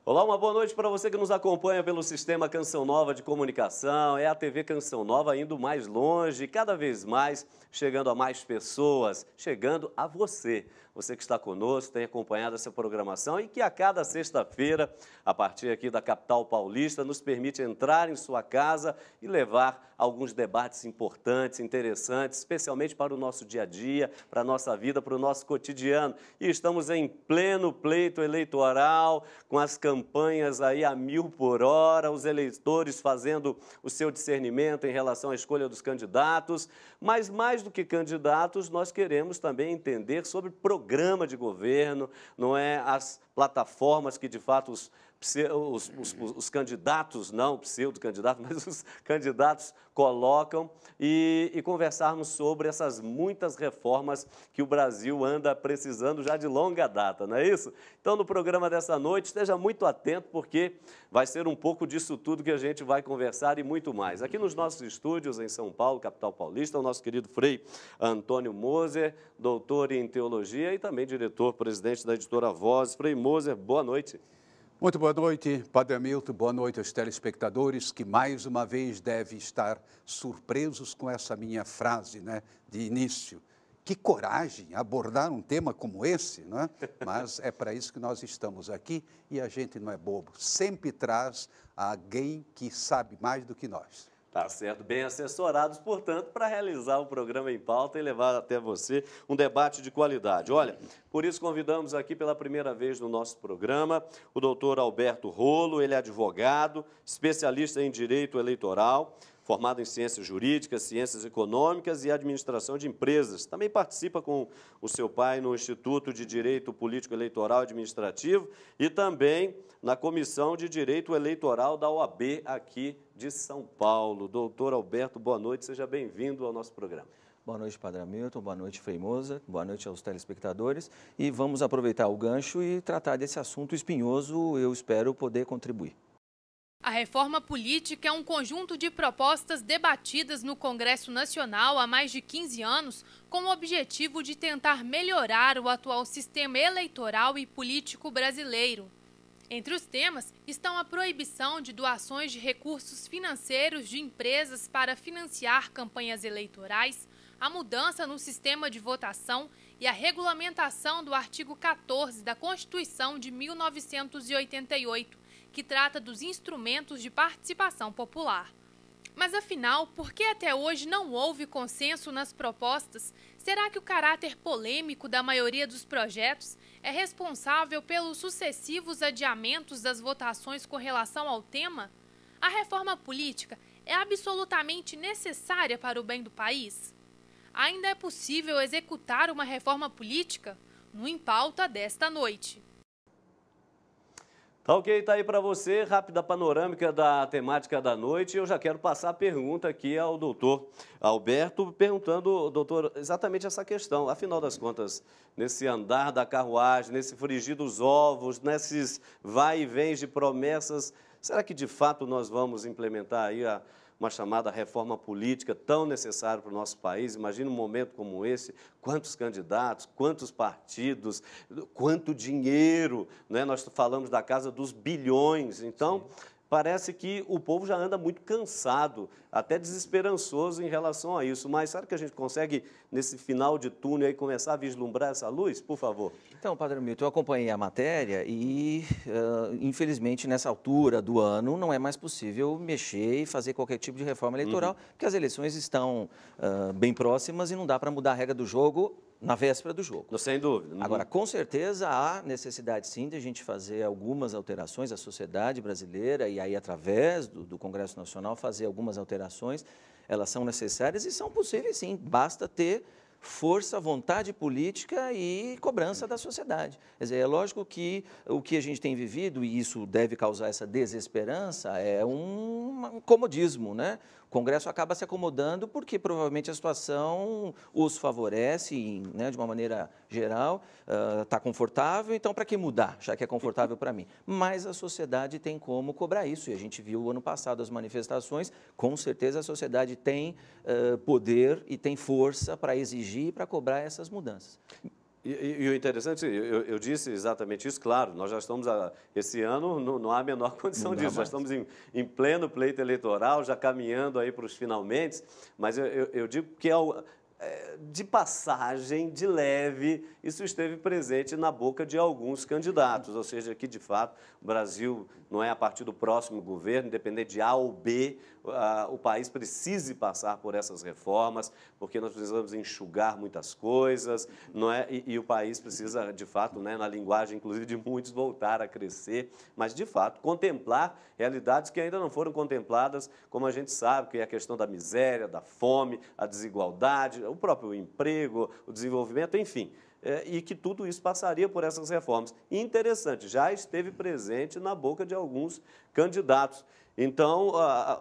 Olá, uma boa noite para você que nos acompanha pelo Sistema Canção Nova de Comunicação. É a TV Canção Nova indo mais longe, cada vez mais, chegando a mais pessoas, chegando a você. Você que está conosco, tem acompanhado essa programação e que a cada sexta-feira, a partir aqui da capital paulista, nos permite entrar em sua casa e levar alguns debates importantes, interessantes, especialmente para o nosso dia a dia, para a nossa vida, para o nosso cotidiano. E estamos em pleno pleito eleitoral, com as campanhas aí a 1000 por hora, os eleitores fazendo o seu discernimento em relação à escolha dos candidatos. Mas mais do que candidatos, nós queremos também entender sobre programa de governo, não é as plataformas que de fato os candidatos, não pseudo-candidatos, mas os candidatos colocam e conversarmos sobre essas muitas reformas que o Brasil anda precisando já de longa data, não é isso? Então, no programa dessa noite, esteja muito atento, porque vai ser um pouco disso tudo que a gente vai conversar e muito mais. Aqui nos nossos estúdios em São Paulo, capital paulista, o nosso querido Frei Antônio Moser, doutor em teologia e também diretor-presidente da editora Voz. Frei Moser, boa noite. Muito boa noite, Padre Hamilton, boa noite aos telespectadores que mais uma vez devem estar surpresos com essa minha frase, né, de início. Que coragem abordar um tema como esse, não é? Mas é para isso que nós estamos aqui e a gente não é bobo, sempre traz alguém que sabe mais do que nós. Tá certo, bem assessorados, portanto, para realizar o programa em pauta e levar até você um debate de qualidade. Olha, por isso convidamos aqui pela primeira vez no nosso programa o doutor Alberto Rolo, ele é advogado, especialista em direito eleitoral, formado em ciências jurídicas, ciências econômicas e administração de empresas. Também participa com o seu pai no Instituto de Direito Político Eleitoral e Administrativo e também na Comissão de Direito Eleitoral da OAB aqui de São Paulo. Doutor Alberto, boa noite, seja bem-vindo ao nosso programa. Boa noite, Padre Hamilton, boa noite, Frei Moser, boa noite aos telespectadores e vamos aproveitar o gancho e tratar desse assunto espinhoso, eu espero poder contribuir. A reforma política é um conjunto de propostas debatidas no Congresso Nacional há mais de 15 anos com o objetivo de tentar melhorar o atual sistema eleitoral e político brasileiro. Entre os temas estão a proibição de doações de recursos financeiros de empresas para financiar campanhas eleitorais, a mudança no sistema de votação e a regulamentação do artigo 14 da Constituição de 1988, que trata dos instrumentos de participação popular. Mas, afinal, por que até hoje não houve consenso nas propostas? Será que o caráter polêmico da maioria dos projetos é responsável pelos sucessivos adiamentos das votações com relação ao tema? A reforma política é absolutamente necessária para o bem do país? Ainda é possível executar uma reforma política? No Em Pauta desta noite. Tá ok, tá aí para você, rápida panorâmica da temática da noite. Eu já quero passar a pergunta aqui ao doutor Alberto, perguntando, doutor, exatamente essa questão. Afinal das contas, nesse andar da carruagem, nesse frigir dos ovos, nesses vai e vens de promessas, será que de fato nós vamos implementar aí uma chamada reforma política tão necessária para o nosso país? Imagina um momento como esse, quantos candidatos, quantos partidos, quanto dinheiro, né? Nós falamos da casa dos bilhões, então parece que o povo já anda muito cansado, até desesperançoso em relação a isso. Mas será que a gente consegue, nesse final de túnel, aí, começar a vislumbrar essa luz? Por favor. Então, Padre Hamilton, eu acompanhei a matéria e, infelizmente, nessa altura do ano, não é mais possível mexer e fazer qualquer tipo de reforma eleitoral, porque as eleições estão bem próximas e não dá para mudar a regra do jogo na véspera do jogo. Sem dúvida. Agora, com certeza, há necessidade, sim, de a gente fazer algumas alterações, a sociedade brasileira, e aí, através do Congresso Nacional, fazer algumas alterações. Elas são necessárias e são possíveis, sim. Basta ter força, vontade política e cobrança da sociedade. Quer dizer, é lógico que o que a gente tem vivido, e isso deve causar essa desesperança, é um comodismo, né? O Congresso acaba se acomodando porque provavelmente a situação os favorece, né, de uma maneira geral, está confortável, então para que mudar, já que é confortável para mim? Mas a sociedade tem como cobrar isso, e a gente viu ano passado as manifestações, com certeza a sociedade tem poder e tem força para exigir e para cobrar essas mudanças. E o interessante, eu disse exatamente isso, claro, nós já estamos, esse ano não há a menor condição disso, já estamos em pleno pleito eleitoral, já caminhando aí para os finalmente, mas eu digo que de passagem, de leve, isso esteve presente na boca de alguns candidatos, ou seja, que de fato o Brasil não é a partir do próximo governo, independente de A ou B, o país precise passar por essas reformas, porque nós precisamos enxugar muitas coisas, não é? E o país precisa, de fato, né, na linguagem, inclusive, de muitos, voltar a crescer, mas, de fato, contemplar realidades que ainda não foram contempladas, como a gente sabe, que é a questão da miséria, da fome, a desigualdade, o próprio emprego, o desenvolvimento, enfim. E que tudo isso passaria por essas reformas. E interessante, já esteve presente na boca de alguns candidatos. Então,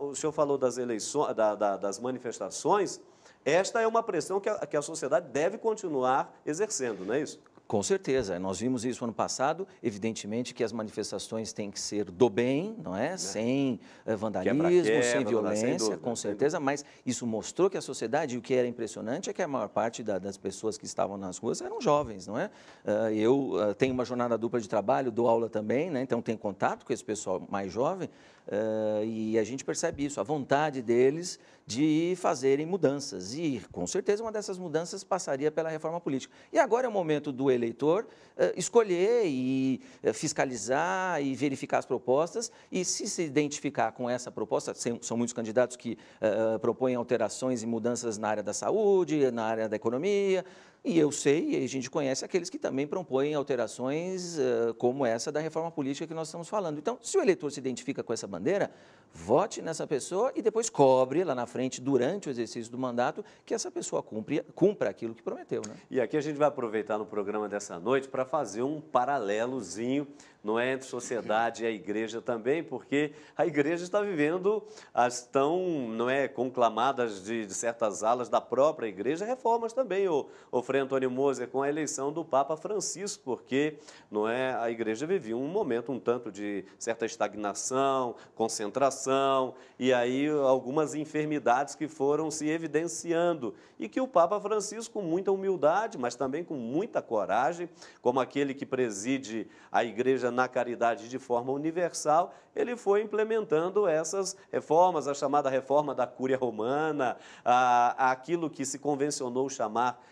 o senhor falou das eleições, das manifestações, esta é uma pressão que a sociedade deve continuar exercendo, não é isso? Com certeza, nós vimos isso ano passado, evidentemente que as manifestações têm que ser do bem, não é? Sem vandalismo, sem violência, sem dúvida, com certeza, mas isso mostrou que a sociedade, e o que era impressionante é que a maior parte das pessoas que estavam nas ruas eram jovens, não é? Eu tenho uma jornada dupla de trabalho, dou aula também, né? Então tenho contato com esse pessoal mais jovem, e a gente percebe isso, a vontade deles de fazerem mudanças. E, com certeza, uma dessas mudanças passaria pela reforma política. E agora é o momento do eleitor escolher e fiscalizar e verificar as propostas. E, se identificar com essa proposta, são muitos candidatos que propõem alterações e mudanças na área da saúde, na área da economia. E eu sei, e a gente conhece aqueles que também propõem alterações como essa da reforma política que nós estamos falando. Então, se o eleitor se identifica com essa bandeira, vote nessa pessoa e depois cobre lá na frente, durante o exercício do mandato, que essa pessoa cumpra aquilo que prometeu, né? E aqui a gente vai aproveitar no programa dessa noite para fazer um paralelozinho, não é, entre sociedade e a igreja também, porque a igreja está vivendo as tão, não é, conclamadas de certas alas da própria igreja, reformas também, o Frei Antônio Moser, com a eleição do Papa Francisco, porque, não é, a igreja vivia um momento um tanto de certa estagnação, concentração, e aí algumas enfermidades que foram se evidenciando, e que o Papa Francisco, com muita humildade, mas também com muita coragem, como aquele que preside a igreja na caridade de forma universal, ele foi implementando essas reformas, a chamada reforma da Cúria Romana, aquilo que se convencionou chamar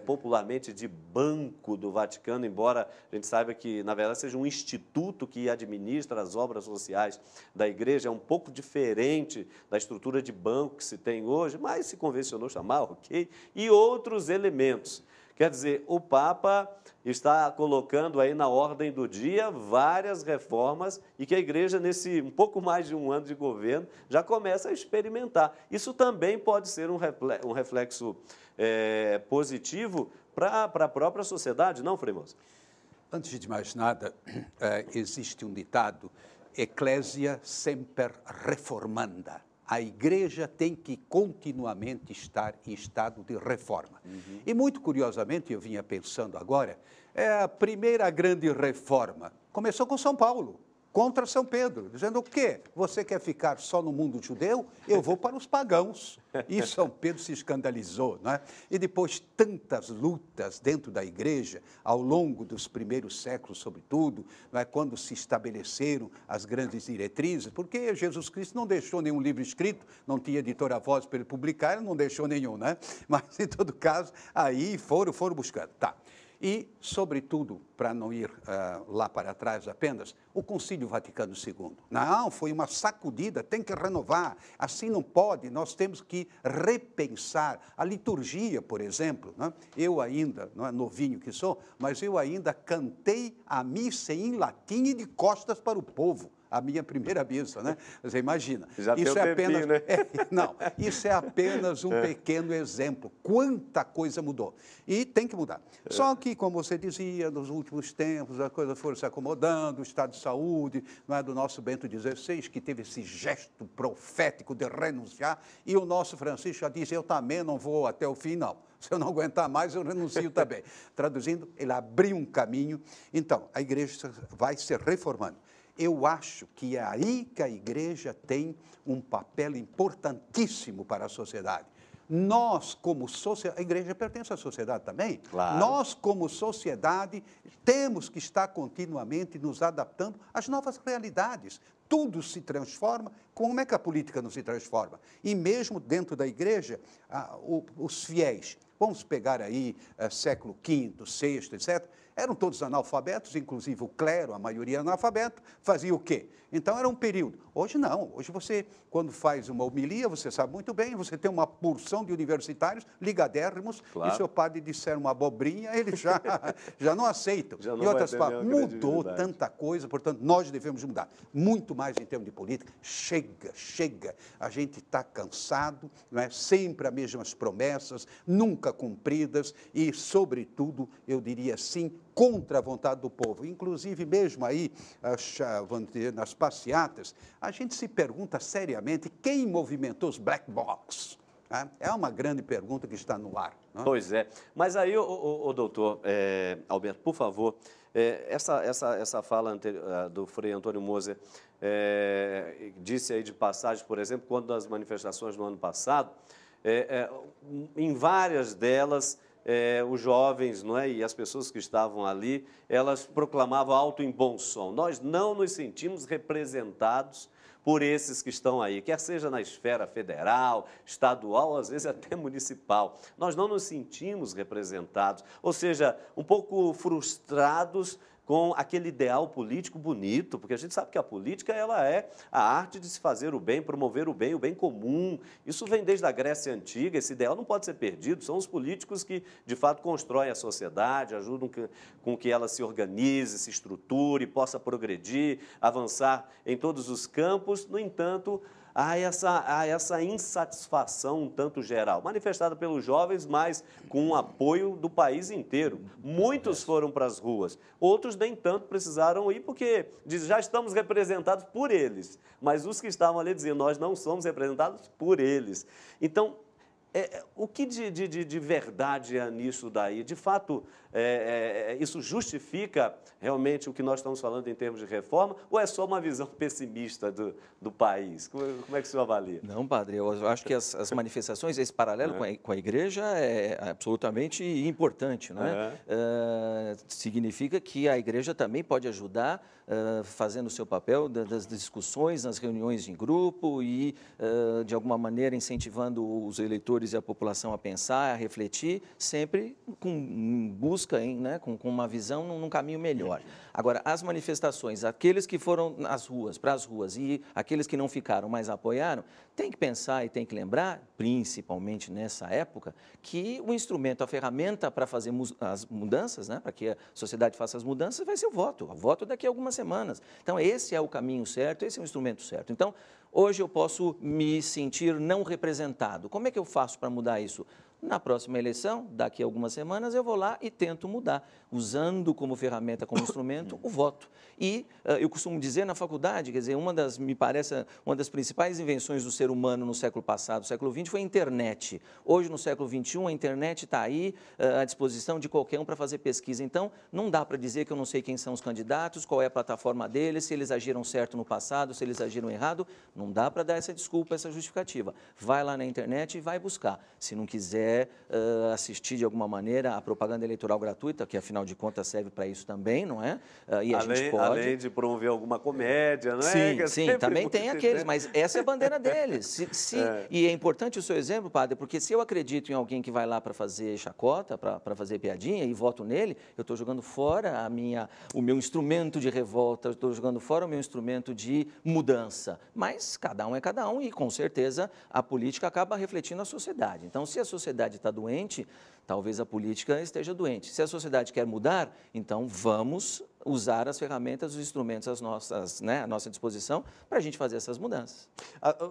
popularmente de Banco do Vaticano, embora a gente saiba que, na verdade, seja um instituto que administra as obras sociais da igreja, é um pouco diferente da estrutura de banco que se tem hoje, mas se convencionou chamar, ok? E outros elementos. Quer dizer, o Papa está colocando aí na ordem do dia várias reformas e que a igreja, nesse um pouco mais de um ano de governo, já começa a experimentar. Isso também pode ser um reflexo positivo para a própria sociedade, não, Frei Moser? Antes de mais nada, existe um ditado, Ecclesia semper reformanda. A igreja tem que continuamente estar em estado de reforma. Uhum. E, muito curiosamente, eu vinha pensando agora, a primeira grande reforma começou com São Paulo, contra São Pedro, dizendo o quê? Você quer ficar só no mundo judeu? Eu vou para os pagãos. E São Pedro se escandalizou, não é? E depois tantas lutas dentro da igreja, ao longo dos primeiros séculos, sobretudo, não é? Quando se estabeleceram as grandes diretrizes, porque Jesus Cristo não deixou nenhum livro escrito, não tinha editora Voz para ele publicar, ele não deixou nenhum, né? Mas, em todo caso, aí foram buscando. Tá. E, sobretudo, para não ir lá para trás apenas, o Concílio Vaticano II. Não, foi uma sacudida, tem que renovar, assim não pode, nós temos que repensar a liturgia, por exemplo. Né? Eu ainda, não é novinho que sou, mas eu ainda cantei a missa em latim e de costas para o povo. A minha primeira missa, né? Você imagina. Já isso tem apenas, né? Não, isso é apenas um pequeno exemplo. Quanta coisa mudou. E tem que mudar. Só que, como você dizia, nos últimos tempos, a coisa foi se acomodando, o estado de saúde, não é, do nosso Bento XVI, que teve esse gesto profético de renunciar, e o nosso Francisco já disse, eu também não vou até o fim, não. Se eu não aguentar mais, eu renuncio também. Traduzindo, ele abriu um caminho. Então, a igreja vai se reformando. Eu acho que é aí que a igreja tem um papel importantíssimo para a sociedade. Nós, como sociedade, a igreja pertence à sociedade também. Claro. Nós, como sociedade, temos que estar continuamente nos adaptando às novas realidades. Tudo se transforma. Como é que a política não se transforma? E mesmo dentro da igreja, os fiéis, vamos pegar aí século V, VI, etc., eram todos analfabetos, inclusive o clero, a maioria analfabeto, fazia o quê? Então era um período. Hoje não. Hoje você, quando faz uma homilia, você sabe muito bem, você tem uma porção de universitários ligadérrimos, claro. E se o padre disser uma abobrinha, eles já não aceitam. Já não em outras vai ter palavras, nenhuma mudou credibilidade. tanta coisa, portanto, nós devemos mudar. Muito mais em termos de política. Chega. A gente está cansado, não é? Sempre as mesmas promessas, nunca cumpridas e, sobretudo, eu diria assim, contra a vontade do povo. Inclusive, mesmo aí, vamos dizer, nas passeatas, a gente se pergunta seriamente quem movimentou os black blocs. É uma grande pergunta que está no ar. Não é? Pois é. Mas aí, doutor Alberto, por favor, essa fala do Frei Antônio Moser disse aí de passagem, por exemplo, quando das manifestações no ano passado, em várias delas, os jovens, não é, e as pessoas que estavam ali, elas proclamavam alto em bom som: nós não nos sentimos representados por esses que estão aí, quer seja na esfera federal, estadual, às vezes até municipal. Nós não nos sentimos representados, ou seja, um pouco frustrados com aquele ideal político bonito, porque a gente sabe que a política ela é a arte de se fazer o bem, promover o bem comum. Isso vem desde a Grécia Antiga, esse ideal não pode ser perdido. São os políticos que, de fato, constroem a sociedade, ajudam com que ela se organize, se estruture, possa progredir, avançar em todos os campos. No entanto, há essa insatisfação um tanto geral, manifestada pelos jovens, mas com o apoio do país inteiro. Muitos foram para as ruas, outros nem tanto precisaram ir, porque já estamos representados por eles. Mas os que estavam ali diziam: nós não somos representados por eles. Então, o que de verdade há nisso daí? De fato, isso justifica realmente o que nós estamos falando em termos de reforma, ou é só uma visão pessimista do país? Como é que o senhor avalia? Não, padre, eu acho que as manifestações, esse paralelo com a igreja é absolutamente importante, não é? Significa que a igreja também pode ajudar fazendo o seu papel das discussões, nas reuniões em grupo e, de alguma maneira, incentivando os eleitores e a população a pensar, a refletir, sempre com busca, com uma visão num caminho melhor. Agora, as manifestações, aqueles que foram para as ruas e aqueles que não ficaram, mas apoiaram, tem que pensar e tem que lembrar, principalmente nessa época, que o instrumento, a ferramenta para fazer as mudanças, para que a sociedade faça as mudanças, vai ser o voto. O voto daqui a algumas semanas. Então, esse é o caminho certo, esse é o instrumento certo. Então, hoje eu posso me sentir não representado. Como é que eu faço para mudar isso? Na próxima eleição, daqui a algumas semanas, eu vou lá e tento mudar, usando como ferramenta, como instrumento, o voto. E eu costumo dizer na faculdade, quer dizer, me parece, uma das principais invenções do ser humano no século passado, século XX, foi a internet. Hoje, no século XXI, a internet está aí à disposição de qualquer um para fazer pesquisa. Então, não dá para dizer que eu não sei quem são os candidatos, qual é a plataforma deles, se eles agiram certo no passado, se eles agiram errado. Não dá para dar essa desculpa, essa justificativa. Vai lá na internet e vai buscar. Se não quiser assistir de alguma maneira a propaganda eleitoral gratuita, que afinal de contas serve para isso também, não é? E a gente pode... Além de promover alguma comédia, não é? Sim, sim, também tem aqueles, mas essa é a bandeira deles. E é importante o seu exemplo, padre, porque se eu acredito em alguém que vai lá para fazer chacota, para fazer piadinha e voto nele, eu estou jogando fora o meu instrumento de revolta, eu estou jogando fora o meu instrumento de mudança. Mas cada um é cada um e, com certeza, a política acaba refletindo a sociedade. Então, se a sociedade está doente, talvez a política esteja doente. Se a sociedade quer mudar, então vamos usar as ferramentas, os instrumentos à nossa disposição para a gente fazer essas mudanças.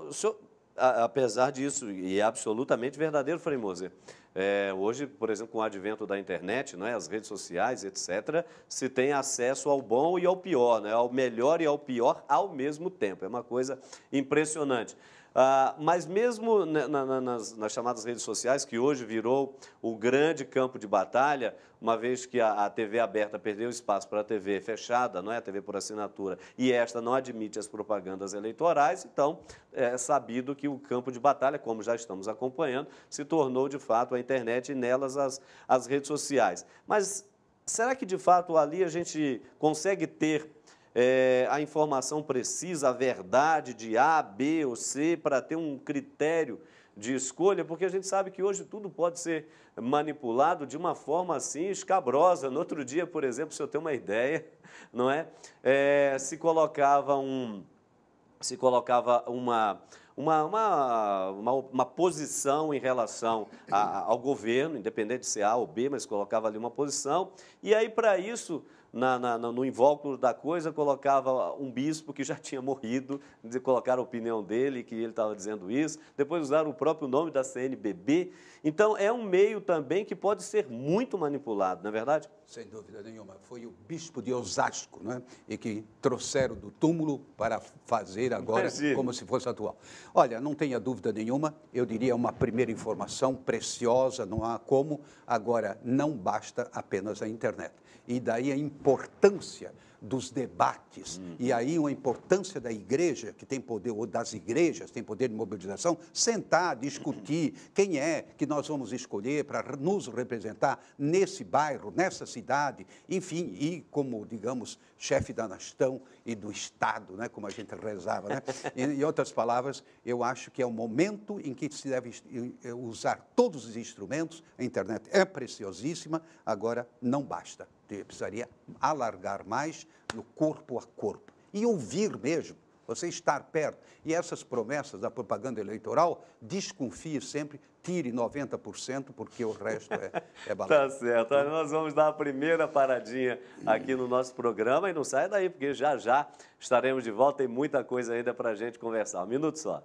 O senhor, apesar disso, e é absolutamente verdadeiro, Frei Moser, Hoje, por exemplo, com o advento da internet, não é? As redes sociais, etc., se tem acesso ao bom e ao pior, né? Ao melhor e ao pior ao mesmo tempo. É uma coisa impressionante. Mas mesmo nas chamadas redes sociais, que hoje virou o grande campo de batalha, uma vez que a TV aberta perdeu espaço para a TV fechada, não é? A TV por assinatura, e esta não admite as propagandas eleitorais, então é sabido que o campo de batalha, como já estamos acompanhando, se tornou de fato a internet e nelas as redes sociais. Mas será que de fato ali a gente consegue ter a informação precisa, a verdade de A, B ou C, para ter um critério de escolha? Porque a gente sabe que hoje tudo pode ser manipulado de uma forma assim escabrosa. No outro dia, por exemplo, se eu tenho uma ideia, não é? Se colocava uma posição em relação ao governo, independente de ser A ou B, mas colocava ali uma posição, e aí para isso, no invólucro da coisa, colocava um bispo que já tinha morrido, colocaram a opinião dele, que ele estava dizendo isso, depois usaram o próprio nome da CNBB. Então, é um meio também que pode ser muito manipulado, não é verdade? Sem dúvida nenhuma. Foi o bispo de Osasco, não é? E que trouxeram do túmulo para fazer agora como se fosse atual. Olha, não tenha dúvida nenhuma, eu diria uma primeira informação preciosa, não há como. Agora, não basta apenas a internet. E daí a importância dos debates, e aí uma importância da igreja, que tem poder, ou das igrejas, tem poder de mobilização, sentar, discutir quem é que nós vamos escolher para nos representar nesse bairro, nessa cidade, enfim, e como, digamos, chefe da nação e do Estado, né, como a gente rezava, né? Em outras palavras, eu acho que é o momento em que se deve usar todos os instrumentos. A internet é preciosíssima, agora não basta. Precisaria alargar mais no corpo a corpo e ouvir mesmo, você estar perto. E essas promessas da propaganda eleitoral, desconfie sempre, tire 90%, porque o resto é balela. Tá certo. Nós vamos dar a primeira paradinha aqui no nosso programa e não saia daí, porque já já estaremos de volta. Tem muita coisa ainda para a gente conversar. Um minuto só.